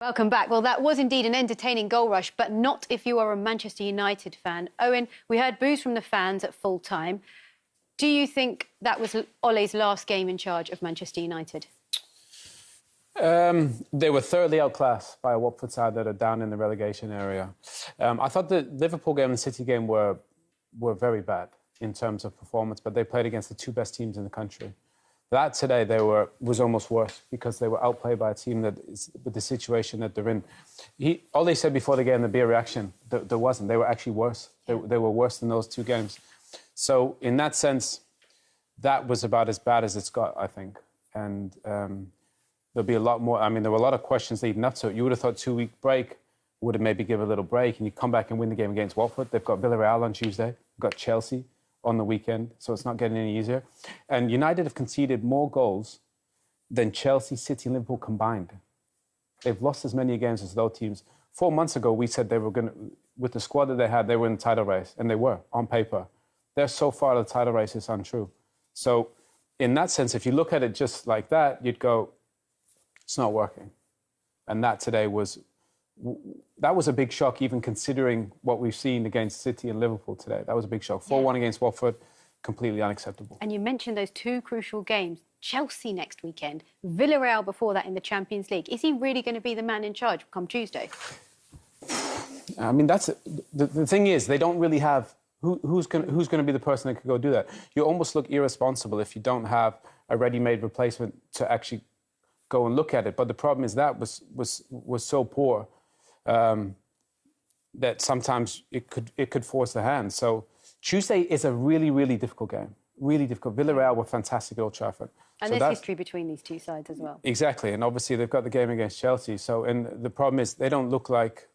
Welcome back. Well, that was indeed an entertaining goal rush, but not if you are a Manchester United fan. Owen, we heard boos from the fans at full time. Do you think that was Ole's last game in charge of Manchester United? They were thoroughly outclassed by a Watford side that are down in the relegation area. I thought the Liverpool game and the City game were very bad in terms of performance, but they played against the two best teams in the country. That today was almost worse because they were outplayed by a team that is with the situation that they're in. Ole said before the game there'd be a reaction. There wasn't. They were actually worse. They were worse than those two games. So in that sense, that was about as bad as it's got, I think. And there'll be a lot more. I mean, there were a lot of questions leading up to it. You would have thought 2-week break would have maybe give a little break and you come back and win the game against Watford. They've got Villarreal on Tuesday. They've got Chelsea on the weekend, so it's not getting any easier. And United have conceded more goals than Chelsea, City and Liverpool combined. They've lost as many games as those teams. 4 months ago, we said they were going to, with the squad that they had, they were in the title race, and they were, on paper. They're so far out of the title race, it's untrue. So in that sense, if you look at it just like that, you'd go, it's not working. And that today was a big shock, even considering what we've seen against City and Liverpool today. That was a big shock. 4-1 against Watford, completely unacceptable. And you mentioned those two crucial games. Chelsea next weekend, Villarreal before that in the Champions League. Is he really going to be the man in charge come Tuesday? I mean, the thing is, they don't really have... Who's going to be the person that could go do that? You almost look irresponsible if you don't have a ready-made replacement to actually go and look at it. But the problem is that was so poor that sometimes it could force the hand. So Tuesday is a really, really difficult game. Really difficult. Villarreal were fantastic at Old Trafford. And so there's history between these two sides as well. Exactly. And obviously they've got the game against Chelsea. So, and the problem is they don't look like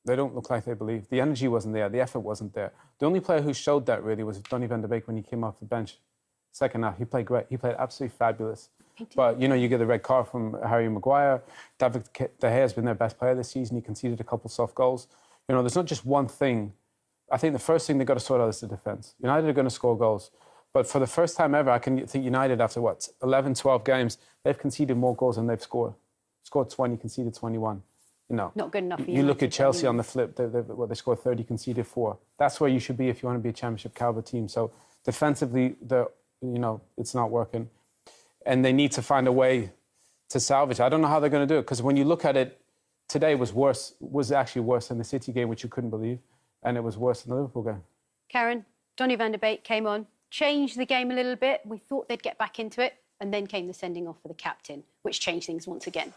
they believe. The energy wasn't there. The effort wasn't there. The only player who showed that really was Donny van de Beek when he came off the bench. Second half, he played great. He played absolutely fabulous. But, you know, you get the red card from Harry Maguire. David De Gea has been their best player this season. He conceded a couple of soft goals. You know, there's not just one thing. I think the first thing they've got to sort out is the defence. United are going to score goals. But for the first time ever, I can think United, after, 11, 12 games, they've conceded more goals than they've scored. Scored 20, conceded 21. You know, not good enough for you look at Chelsea on the flip, they scored 30, conceded 4. That's where you should be if you want to be a championship caliber team. So defensively, it's not working. And they need to find a way to salvage. I don't know how they're going to do it, because when you look at it, today was actually worse than the City game, which you couldn't believe, and it was worse than the Liverpool game. Karen, Donny van de Beek came on, changed the game a little bit. We thought they'd get back into it, and then came the sending off for the captain, which changed things once again.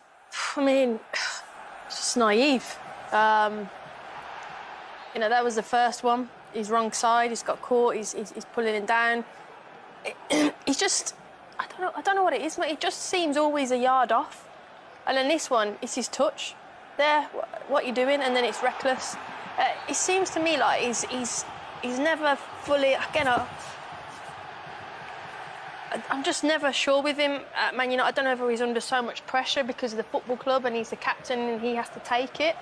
I mean, it's just naive. That was the first one. He's wrong side. He's got caught. He's pulling him down. He's just, I don't know what it is, mate. It just seems always a yard off. And then this one, it's his touch. There, what are you doing? And then it's reckless. It seems to me like he's never fully. Again, I'm just never sure with him at Man United. I don't know if he's under so much pressure because of the football club and he's the captain and he has to take it.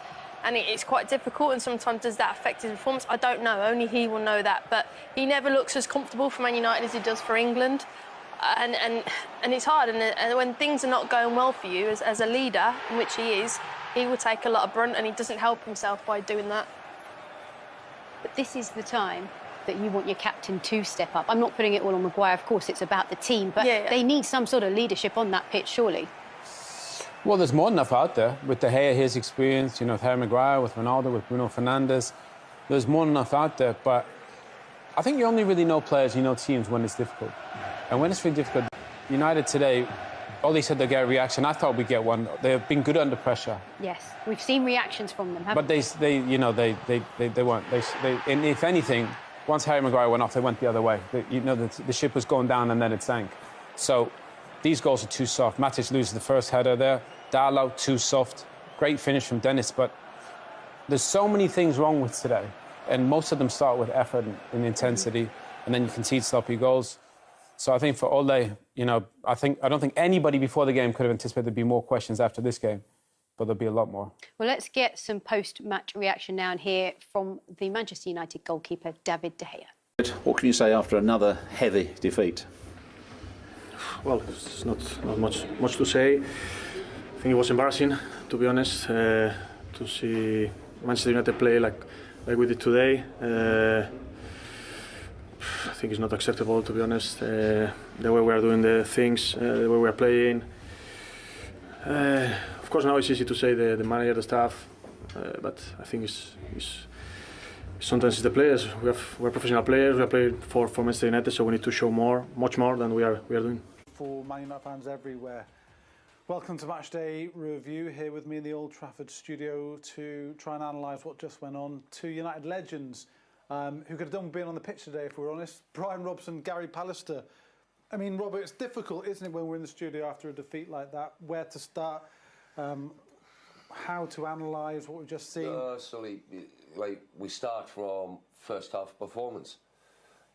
And it's quite difficult, and sometimes does that affect his performance? I don't know, only he will know that. But he never looks as comfortable for Man United as he does for England. And it's hard, and when things are not going well for you as a leader, in which he is, he will take a lot of brunt, and he doesn't help himself by doing that. But this is the time that you want your captain to step up. I'm not putting it all on Maguire, of course, it's about the team, but they need some sort of leadership on that pitch, surely. Well, there's more than enough out there. With De Gea, his experience, with Harry Maguire, with Ronaldo, with Bruno Fernandes. There's more than enough out there, but I think you only really know players, teams when it's difficult. And when it's really difficult, United today, Ole said they'll get a reaction. I thought we'd get one. They've been good under pressure. Yes, we've seen reactions from them, haven't we? But they weren't. And if anything, once Harry Maguire went off, they went the other way. The ship was going down and then it sank. So these goals are too soft. Matic loses the first header there. Darlow, too soft. Great finish from Dennis, but there's so many things wrong with today. And most of them start with effort and intensity, and then you concede sloppy goals. So I think for Ole, I don't think anybody before the game could have anticipated there'd be more questions after this game, but there'll be a lot more. Well, let's get some post-match reaction now and hear from the Manchester United goalkeeper, David De Gea. What can you say after another heavy defeat? Well, there's not much to say. I think it was embarrassing to be honest, to see Manchester United play like we did today. I think it's not acceptable, to be honest. The way we are doing the things, the way we are playing. Of course, now it's easy to say the manager, the staff, but I think it's sometimes it's the players. We're professional players. We are playing for Manchester United, so we need to show much more than we are doing. For Man United fans everywhere, welcome to Matchday Review. Here with me in the Old Trafford studio to try and analyse what just went on. Two United legends who could have done being on the pitch today, if we're honest. Brian Robson, Gary Pallister. I mean, Robert, it's difficult, isn't it, when we're in the studio after a defeat like that? Where to start? How to analyse what we've just seen? Sully, like, we start from first half performance.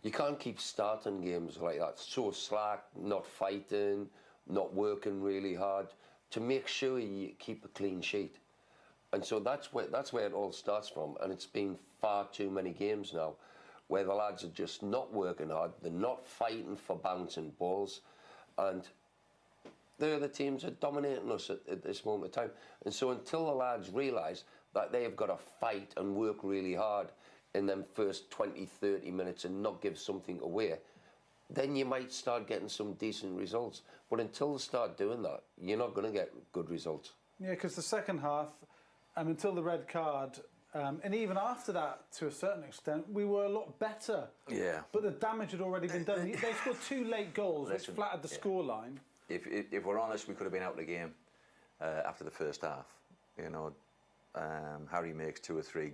You can't keep starting games like that. So slack, not fighting, not working really hard to make sure you keep a clean sheet. And so that's where it all starts from. And it's been far too many games now where the lads are just not working hard. They're not fighting for bouncing balls. And the other teams are dominating us at this moment in time. And so until the lads realise that they've got to fight and work really hard in them first 20, 30 minutes and not give something away, then you might start getting some decent results. But until they start doing that, you're not going to get good results. Yeah, because the second half, until the red card, and even after that, to a certain extent, we were a lot better. Yeah. But the damage had already been done. They scored two late goals, which flattered the scoreline. If we're honest, we could have been out of the game after the first half. You know, Harry makes 2 or 3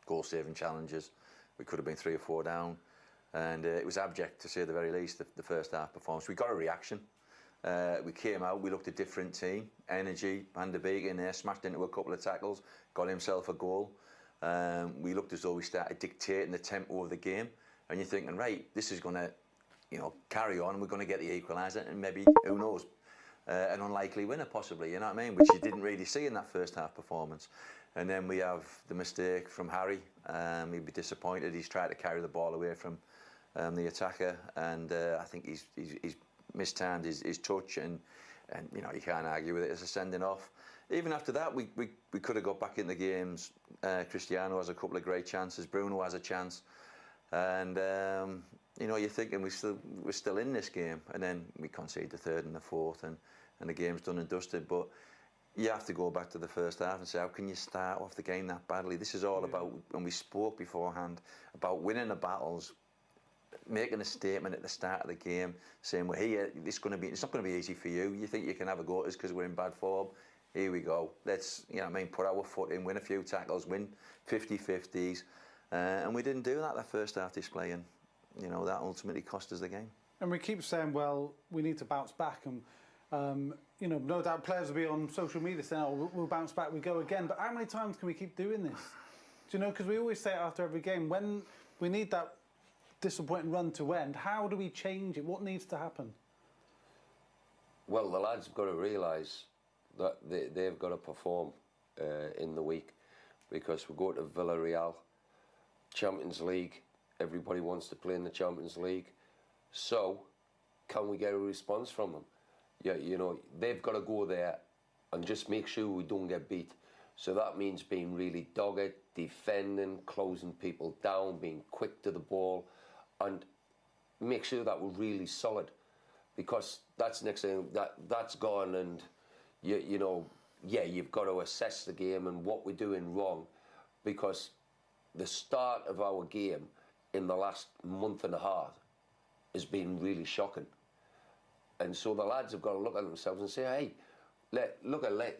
goal-saving challenges. We could have been 3 or 4 down. And it was abject, to say the very least, the first half performance. We got a reaction. We came out, we looked a different team. Energy, Van der Beek in there, smashed into a couple of tackles, got himself a goal. We looked as though we started dictating the tempo of the game. And you're thinking, right, this is going to, you know, carry on. We're going to get the equaliser and maybe, who knows, an unlikely winner possibly, you know what I mean? Which you didn't really see in that first half performance. And then we have the mistake from Harry. He'd be disappointed. He's tried to carry the ball away from the attacker, and I think he's mistimed his touch, and you know, you can't argue with it as a sending off. Even after that, we could have got back in the games. Cristiano has a couple of great chances. Bruno has a chance, and you know, you're thinking we're still in this game, and then we concede the third and the fourth, and the game's done and dusted. But you have to go back to the first half and say, how can you start off the game that badly? This is all about, when we spoke beforehand, about winning the battles, making a statement at the start of the game, saying, we're here, it's not going to be easy for you. You think you can have a go at us because we're in bad form? Here we go. Let's, you know what I mean, put our foot in, win a few tackles, win 50-50s. And we didn't do that the first half display, and, you know, that ultimately cost us the game. And we keep saying, well, we need to bounce back, and you know, no doubt players will be on social media saying, oh, we'll bounce back, we go again. But how many times can we keep doing this? Do you know, because we always say it after every game, when we need that disappointing run to end, how do we change it? What needs to happen? Well, the lads have got to realise that they've got to perform in the week, because we go to Villarreal, Champions League, everybody wants to play in the Champions League. So, can we get a response from them? Yeah, you know, they've got to go there and just make sure we don't get beat. So that means being really dogged, defending, closing people down, being quick to the ball, and make sure that we're really solid, because that's the next thing that's gone. And you know, yeah, you've got to assess the game and what we're doing wrong, because the start of our game in the last month and a half has been really shocking. And so the lads have got to look at themselves and say, hey,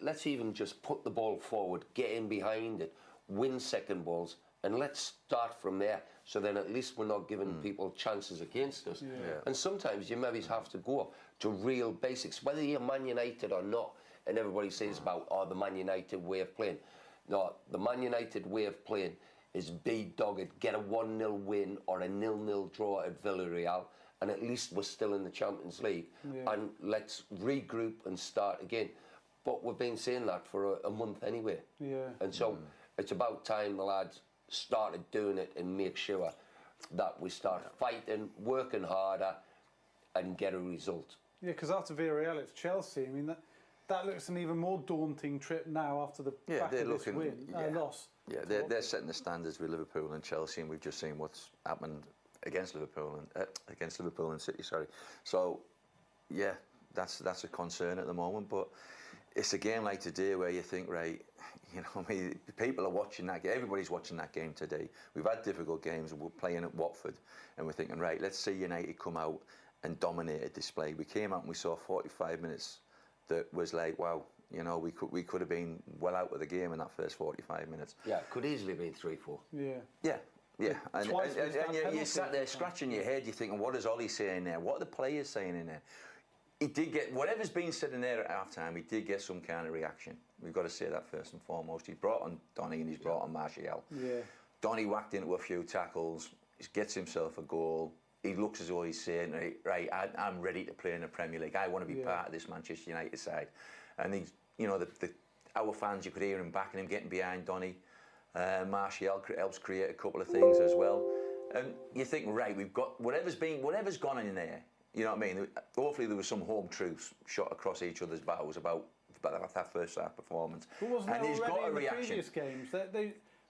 let's even just put the ball forward, get in behind it, win second balls, and let's start from there. So then at least we're not giving people chances against us. Yeah. And sometimes you maybe have to go to real basics, whether you're Man United or not. And everybody says about, the Man United way of playing. No, the Man United way of playing is be dogged, get a 1-0 win or a 0-0 draw at Villarreal, and at least we're still in the Champions League, and let's regroup and start again. But we've been saying that for a month anyway. Yeah. And so it's about time the lads started doing it and make sure that we start fighting, working harder, and get a result. Yeah, because after Villarreal, it's Chelsea. I mean, that looks an even more daunting trip now after the back of this loss. Yeah, they're setting the standards with Liverpool and Chelsea, and we've just seen what's happened against Liverpool and City. Sorry. So, yeah, that's a concern at the moment. But it's a game like today where you think, right, you know, I mean, people are watching that game. Everybody's watching that game today. We've had difficult games. We're playing at Watford, and we're thinking, right, let's see United come out and dominate a display. We came out and we saw 45 minutes that was like, wow, you know, we could have been well out of the game in that first 45 minutes. Yeah, it could easily be 3-4. Yeah. And you sat there scratching your head. You're thinking, what is Ollie saying there? What are the players saying in there? He did get, whatever's been said in there at half-time, he did get some kind of reaction. We've got to say that first and foremost. He's brought on Donny and he's brought on Martial. Yeah. Donny whacked into a few tackles. He gets himself a goal. He looks as though he's saying, right, I'm ready to play in the Premier League. I want to be part of this Manchester United side. And he's, you know, our fans, you could hear him backing him, getting behind Donny. Martial helps create a couple of things as well. And you think, right, we've got whatever's gone in there. You know what I mean? Hopefully there was some home truths shot across each other's bows about that first half performance. But wasn't and that he's already got a in the reaction. previous games?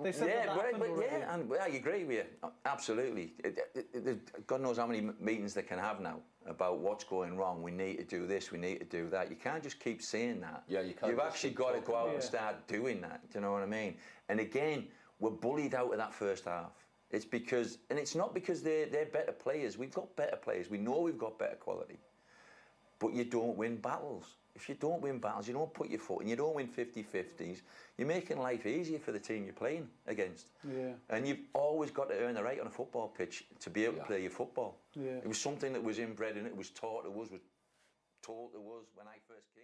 They said that happened already. And I agree with you. Absolutely. God knows how many meetings they can have now about what's going wrong. We need to do this. We need to do that. You can't just keep saying that. Yeah, you can't. You've actually got to go out and start doing that. Do you know what I mean? And again, we're bullied out of that first half. It's because, and it's not because they're better players. We've got better players. We know we've got better quality. But you don't win battles. If you don't win battles, you don't put your foot in, you don't win 50-50s, you're making life easier for the team you're playing against. Yeah. And you've always got to earn the right on a football pitch to be able to play your football. Yeah. It was something that was inbred and it was taught to us, was told to us when I first came.